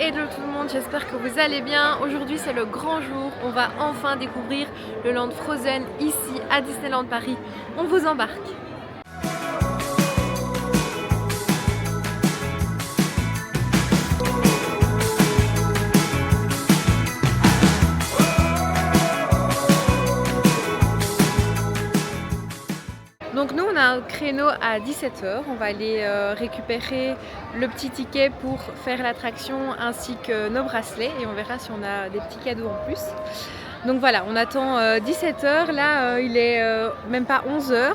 Hello tout le monde, j'espère que vous allez bien. Aujourd'hui c'est le grand jour, on va enfin découvrir le Land Frozen ici à Disneyland Paris. On vous embarque. Donc nous on a un créneau à 17 h, on va aller récupérer le petit ticket pour faire l'attraction ainsi que nos bracelets et on verra si on a des petits cadeaux en plus. Donc voilà, on attend 17 h, là il est même pas 11 h.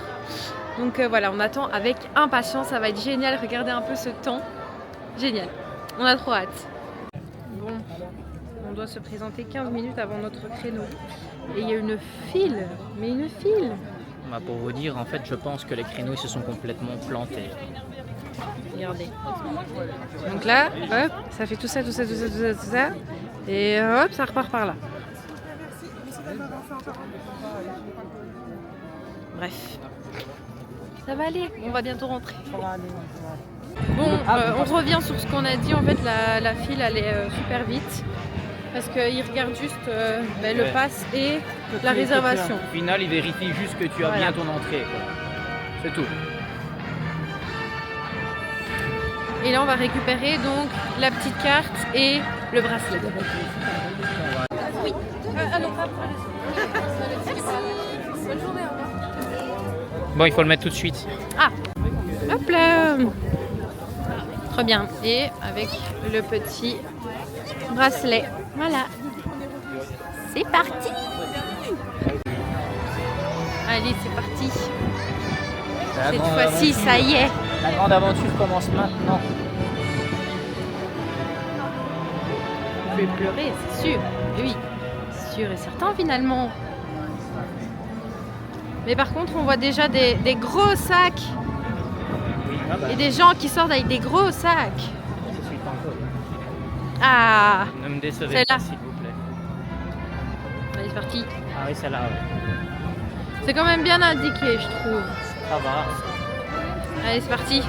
Donc voilà, on attend avec impatience, ça va être génial, regardez un peu ce temps, génial, on a trop hâte. Bon, on doit se présenter 15 minutes avant notre créneau et il y a une file, mais une file. Bah pour vous dire, en fait, je pense que les créneaux se sont complètement plantés. Regardez. Donc là, hop, ça fait tout ça, et hop, ça repart par là. Bref. Ça va aller, on va bientôt rentrer. Bon, on revient sur ce qu'on a dit. En fait, la file, elle est super vite. Parce qu'ils regardent juste le pass et la réservation. Au final, ils vérifient juste que tu as bien ton entrée. C'est tout. Et là, on va récupérer donc la petite carte et le bracelet. Oui. Bonne journée. Bon, il faut le mettre tout de suite. Ah, hop là. Très bien. Et avec le petit bracelet. Voilà. C'est parti. Allez, c'est parti. Cette fois-ci, ça y est. La grande aventure commence maintenant. Je vais pleurer, c'est sûr. Oui, sûr et certain finalement. Mais par contre, on voit déjà des gros sacs. Et des gens qui sortent avec des gros sacs. Ah, ne me décevez pas, s'il vous plaît. Allez, c'est parti. Ah oui, celle-là, oui. C'est quand même bien indiqué, je trouve. Ça va. Allez, c'est parti.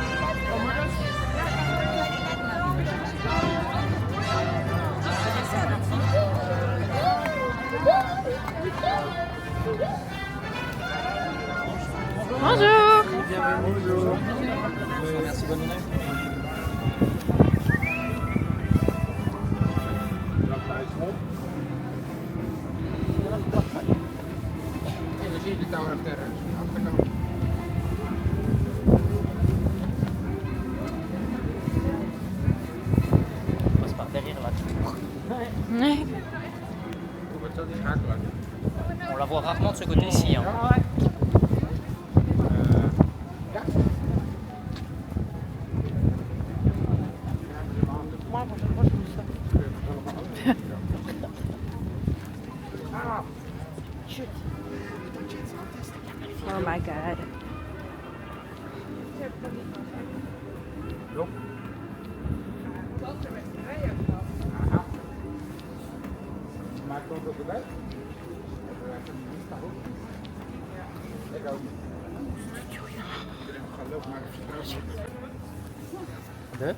Bonjour. Bonjour. Merci, bonne journée. On passe par derrière la tour. Ouais. On la voit rarement de ce côté-ci. Hein. Oh my god. Deux.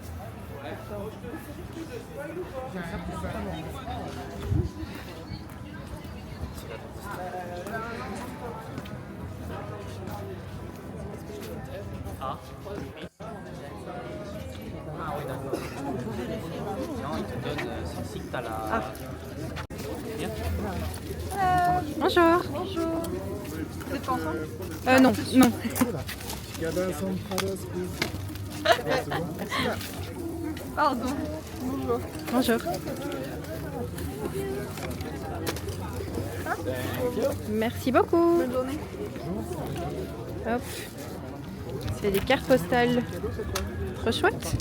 Ah. Ah oui, d'accord. Non, il te donne, c'est ici que tu as la... Ah. Bien. Bonjour. Bonjour. Vous êtes pas ensemble? Non, non. Pardon. Bonjour. Bonjour. Merci beaucoup. Bonne journée. Hop. C'est des cartes postales. Trop chouette.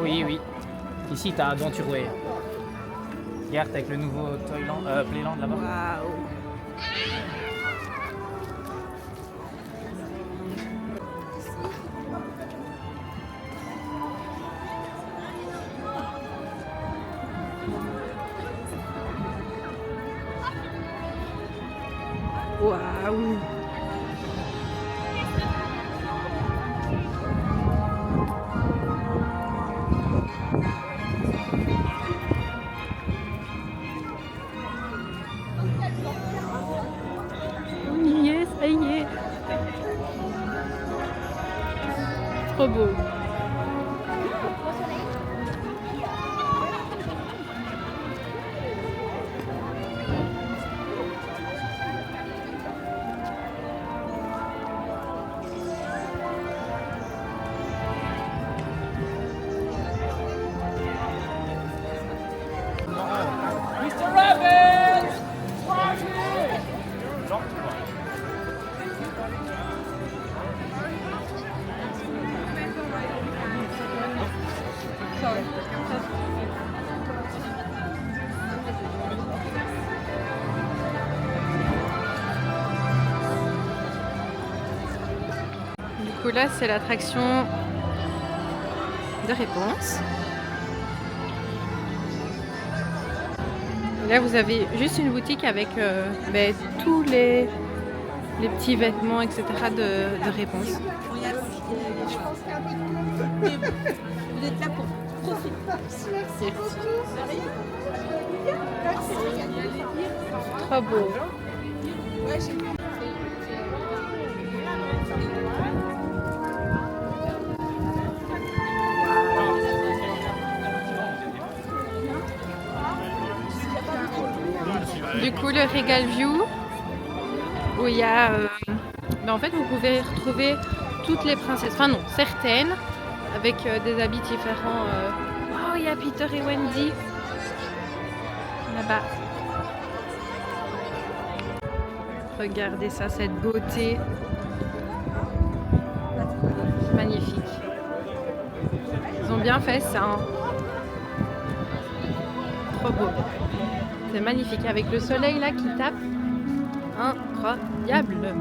Oui, oui. Ici, tu as Adventureway. Regarde avec le nouveau Playland là-bas. Waouh. Waouh. On y est, ça y est. Trop beau. Mr. Rabbit! Du coup là c'est l'attraction de réponse. Là vous avez juste une boutique avec tous les petits vêtements etc. de réponse. Vous êtes là pour profiter. Trop beau. Du coup, le Regal View, où il y a... en fait, vous pouvez retrouver toutes les princesses, enfin non, certaines, avec des habits différents. Oh, il y a Peter et Wendy, là-bas. Regardez ça, cette beauté. Magnifique. Ils ont bien fait ça. Hein. Trop beau. C'est magnifique avec le soleil là qui tape. Incroyable.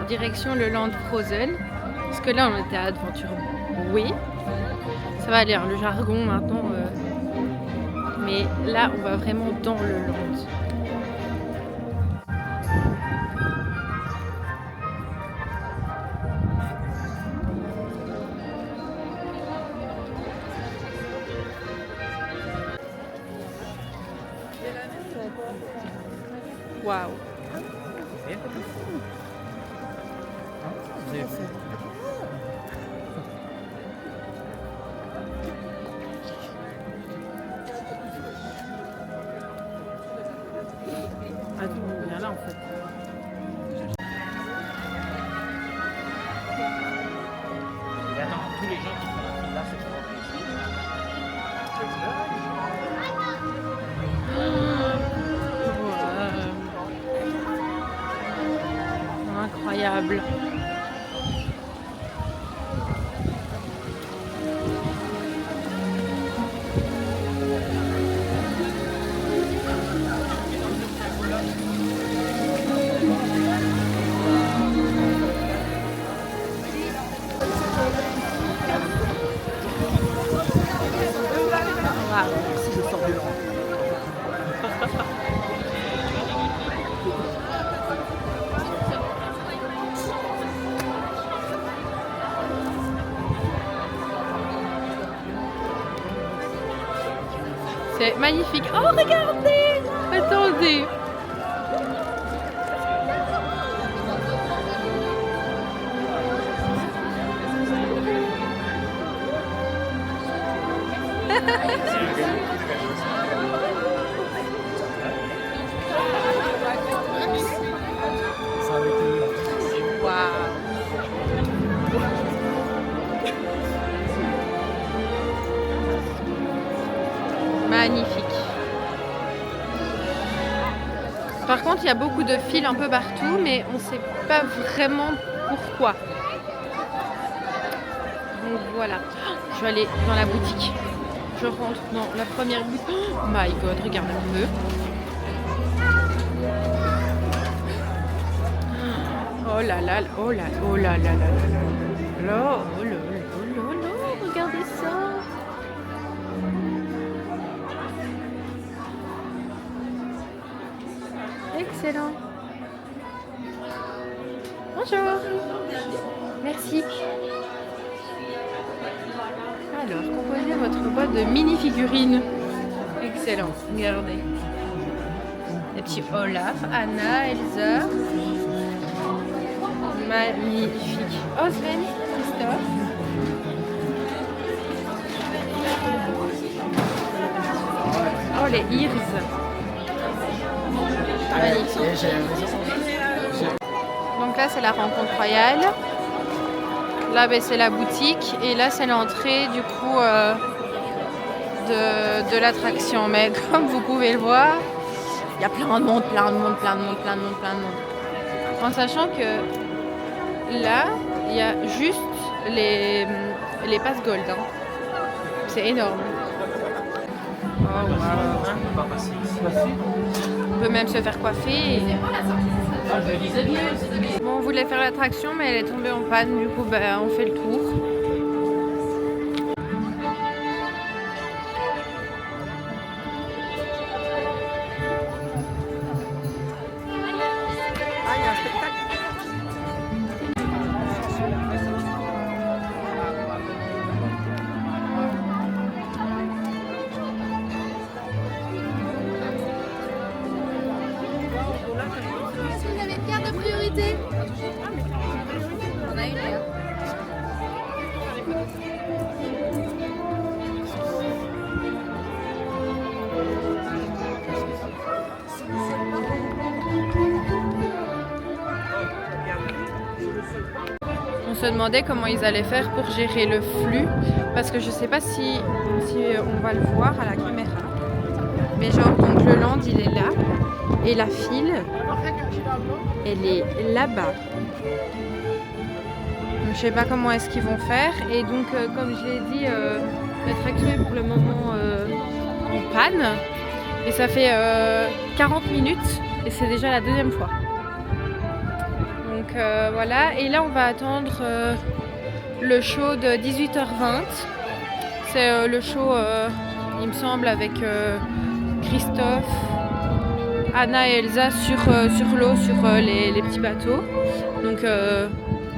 Direction le Land Frozen, parce que là on était à Adventure oui, ça va aller hein, le jargon maintenant, mais là on va vraiment dans le land. Waouh. Ah, on vient là en fait. Et attends, tous les gens qui font la file là, c'est pour Incroyable. C'est magnifique. Oh, regardez! Attendez! Waouh! Magnifique. Par contre, il y a beaucoup de fils un peu partout, mais on ne sait pas vraiment pourquoi. Donc voilà. Je vais aller dans la boutique. Je rentre dans la première boutique. Oh my god, regarde un peu. Oh là là, oh là, oh là là là là là là, oh là là là là, regardez ça. Excellent. Bonjour. Merci. Alors, composez votre boîte de mini-figurines. Excellent. Regardez. Les petits Olaf, Anna, Elsa. Magnifique. Oh, Sven, Christophe. Oh, les Irs. Magnifique. Donc là, c'est la rencontre royale. Là, ben, c'est la boutique. Et là, c'est l'entrée, du coup, de l'attraction. Mais comme vous pouvez le voir, il y a plein de monde, plein de monde, plein de monde, plein de monde, plein de monde. En sachant que là, il y a juste les passes gold. Hein. C'est énorme. Oh, wow. On peut même se faire coiffer. Bon, on voulait faire l'attraction, mais elle est tombée en panne. Du coup, bah, on fait le tour. Vous avez une carte de priorité? On a une là. On se demandait comment ils allaient faire pour gérer le flux, parce que je sais pas si on va le voir à la caméra. Mais genre, donc le land il est là, et la file, elle est là-bas. Je sais pas comment est-ce qu'ils vont faire, et donc comme je l'ai dit, l'attraction est pour le moment en panne, et ça fait 40 minutes, et c'est déjà la deuxième fois. Donc voilà, et là on va attendre le show de 18h20. C'est le show, il me semble, avec Christophe, Anna et Elsa sur l'eau, sur les petits bateaux. Donc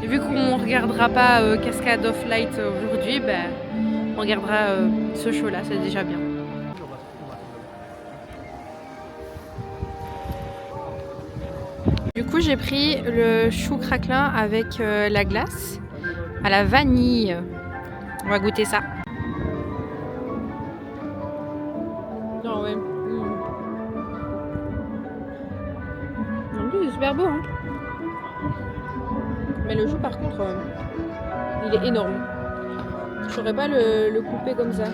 vu qu'on ne regardera pas Cascade of Light aujourd'hui, ben, on regardera ce show là, c'est déjà bien. Du coup, j'ai pris le chou craquelin avec la glace à la vanille. On va goûter ça. Ah ouais. En plus, c'est super beau. Hein. Mais le chou, par contre, il est énorme. Je saurais pas le couper comme ça.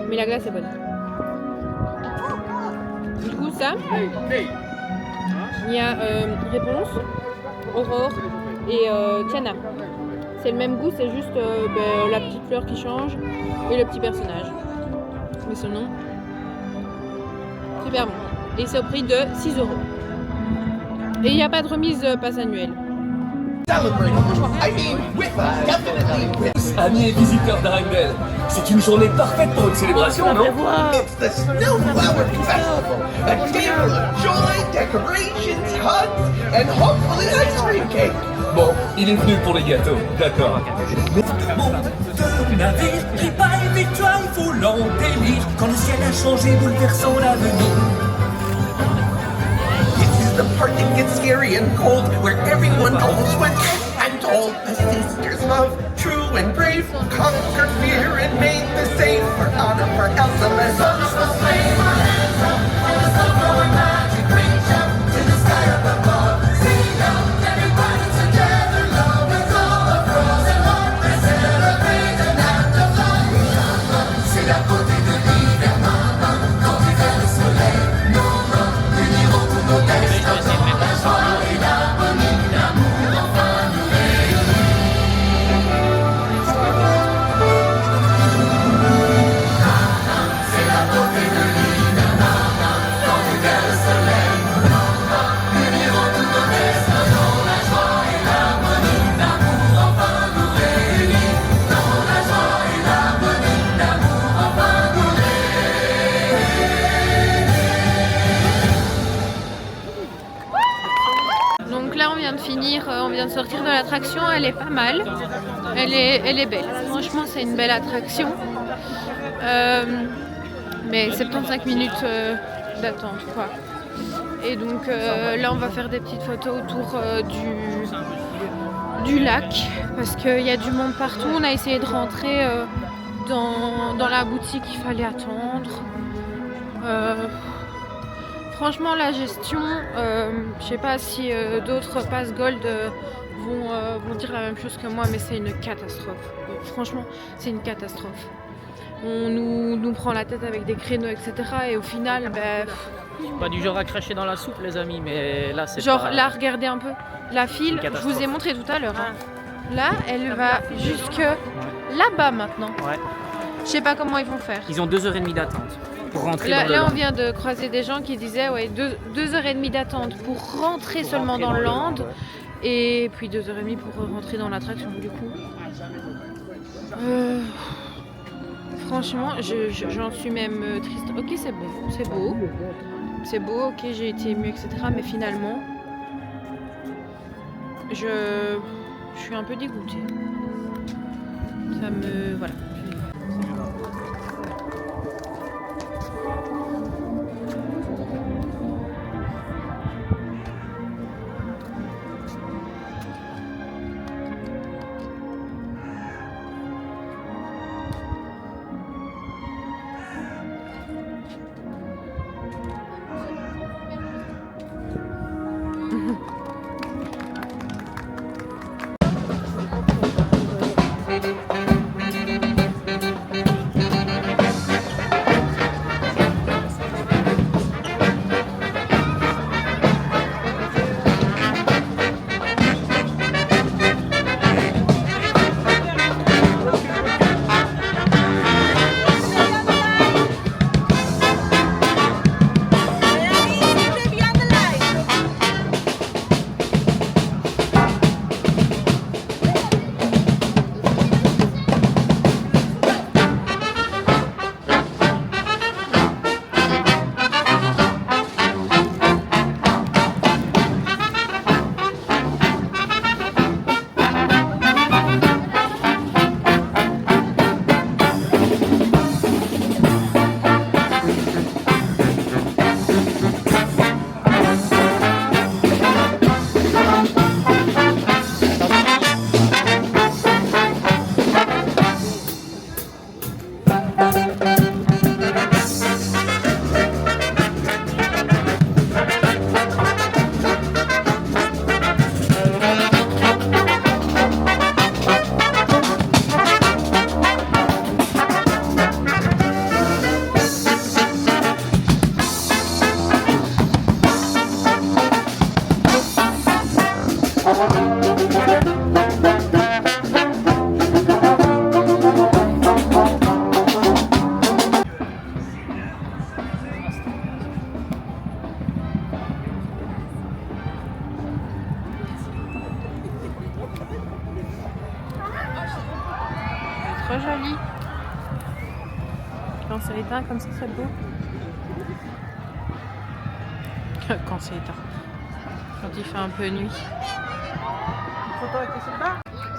Mais la glace est bonne. Du coup, ça. Il y a Réponse, Aurore et Tiana. C'est le même goût, c'est juste la petite fleur qui change et le petit personnage. Mais sinon, super bon. Et c'est au prix de 6 €. Et il n'y a pas de remise passe annuelle. Amis et visiteurs d'Arendelle, c'est une journée parfaite pour une célébration, non? It's the Snowflower Festival, a table of joy, decorations, hugs, and hopefully ice cream cake. Bon, il est venu pour les gâteaux, d'accord. De navire qui paille victoire, volant délire. Quand le ciel a changé, bouleversant l'avenir. This is the part that gets scary and cold, where everyone almost went. I'm told the sisters love, true and brave, conquered fear and made the same for honor for Elsa. Let's the flame our hands up, and the sunflower magic reach up to the sky up above. Sing out, everybody together, love is all across and on. Let's celebrate and have the fun. C'est la beauté de l'île. vient de sortir de l'attraction, elle est pas mal. Elle est belle. Franchement, c'est une belle attraction. Mais 75 minutes d'attente, quoi. Et donc là, on va faire des petites photos autour du lac parce qu'il y a du monde partout. On a essayé de rentrer dans la boutique, il fallait attendre. Franchement, la gestion, je sais pas si d'autres Pass Gold vont dire la même chose que moi, mais c'est une catastrophe. Franchement, c'est une catastrophe. On nous prend la tête avec des créneaux, etc. Et au final, Je suis pas du genre à cracher dans la soupe, les amis, mais là, c'est genre pas... là, regardez un peu la file. Je vous ai montré tout à l'heure. Hein. Là, elle va jusque là-bas maintenant. Ouais. Je sais pas comment ils vont faire. Ils ont 2h30 d'attente pour rentrer Là, dans le là, on land. vient de croiser des gens qui disaient ouais, 2h30 d'attente pour rentrer seulement dans le land. Et puis 2h30 pour rentrer dans l'attraction du coup. Franchement, j'en suis même triste. Ok, c'est bon, c'est beau. C'est beau, ok, j'ai été émue, etc. Mais finalement, je suis un peu dégoûtée. Ça me... Voilà. Trop joli. Quand c'est éteint comme ça, c'est beau. Quand c'est éteint. Quand il fait un peu nuit.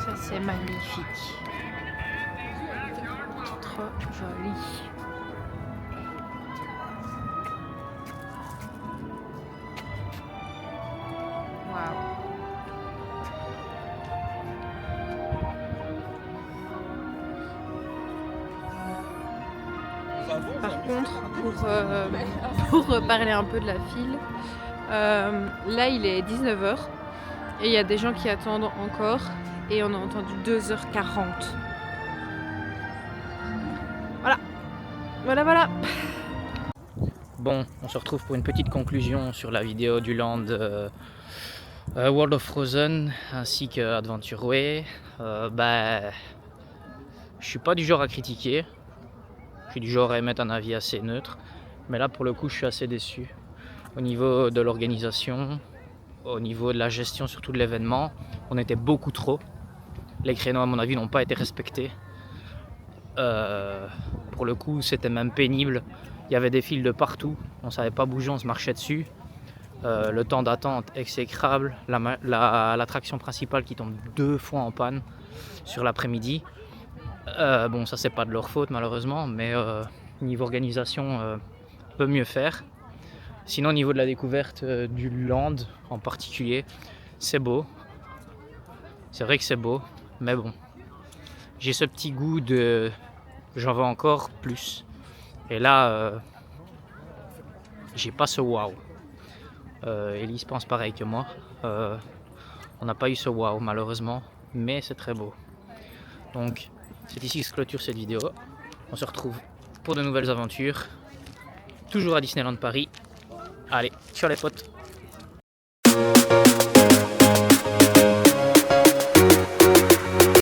Ça c'est magnifique. Trop joli. Waouh. Par contre, pour parler un peu de la file, là il est 19h et il y a des gens qui attendent encore et on a entendu 2h40. Voilà. Bon, on se retrouve pour une petite conclusion sur la vidéo du land World of Frozen ainsi que Adventure Way. Je suis pas du genre à critiquer. Je suis du genre à émettre un avis assez neutre, mais là pour le coup je suis assez déçu. Au niveau de l'organisation, au niveau de la gestion surtout de l'événement, on était beaucoup trop. Les créneaux à mon avis n'ont pas été respectés. Pour le coup c'était même pénible, il y avait des fils de partout, on savait pas bouger, on se marchait dessus. Le temps d'attente exécrable, l'attraction principale qui tombe 2 fois en panne sur l'après-midi. Bon, ça c'est pas de leur faute malheureusement, mais niveau organisation, on peut mieux faire. Sinon, au niveau de la découverte du land en particulier, c'est beau. C'est vrai que c'est beau, mais bon, j'ai ce petit goût de j'en veux encore plus. Et là, j'ai pas ce waouh. Elise pense pareil que moi. On n'a pas eu ce waouh malheureusement, mais c'est très beau. Donc, c'est ici que se clôture cette vidéo. On se retrouve pour de nouvelles aventures, toujours à Disneyland Paris. Allez, ciao les potes!